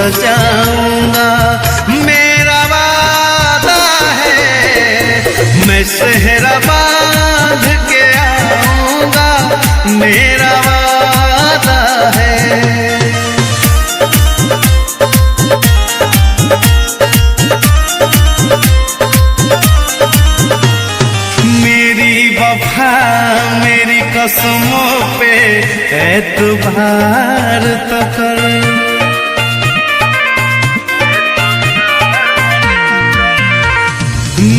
सजाऊंगा। मेरा वादा है मैं सेहरा बांध के आऊंगा, मेरा वादा है। मेरी कसमों पे एतबार तो कर,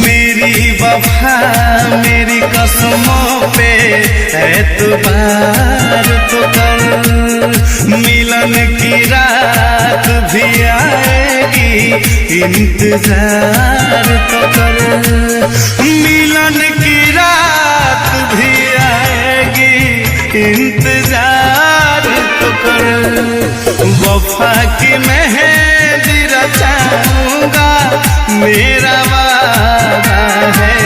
मेरी वफा मेरी कसमों पे एतबार तो कर। मिलन की रात भी आएगी इंतजार तो कर, मिलन की रात भी आएगी इंतजार तो कर। वफा की मेहंदी रचाऊंगा, मेरा वादा है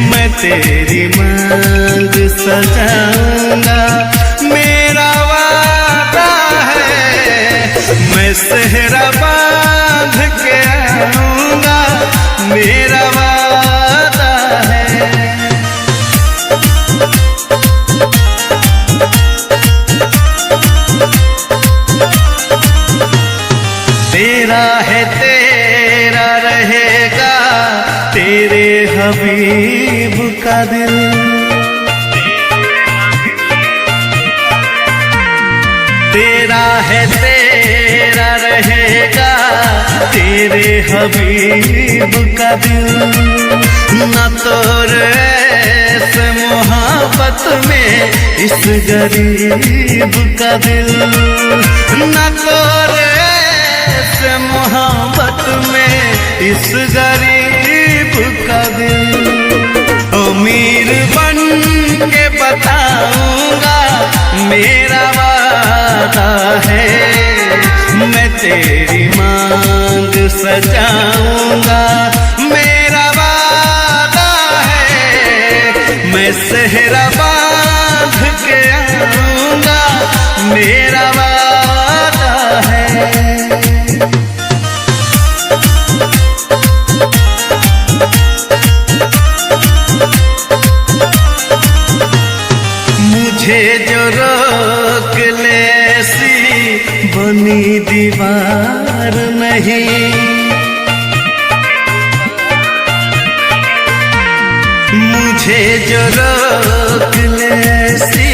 मैं तेरी मांग सजाऊंगा, मेरा वादा है मैं सेहरा बांध के आऊंगा, मेरा वादा है। तेरा है तेरा रहेगा तेरे हबीब का दिल, तेरा है तेरा रहेगा तेरे हबीब का दिल। न तोरे ऐसे मोहब्बत में इस गरीब का दिल, न तोरे ऐसे मोहब्बत में इस गरीब का दिल। अमीर बन के बताऊंगा, मेरा वादा है मैं तेरी मांग सजाऊंगा, मेरा वादा है मैं सेहरा बांध के आऊंगा, मेरा वादा है। मुझे जो रोक ले ऐसी बनी दीवार नहीं, मुझे जो रोक ले ऐसी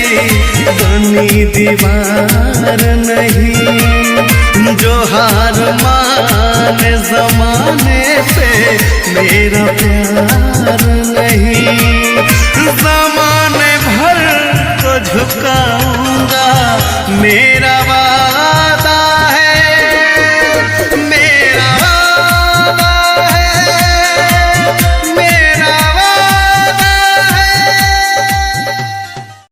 बनी दीवार नहीं। जो हार माने ज़माने से मेरा प्यार नहीं, ज़माने भर को झुकाऊंगा, मेरा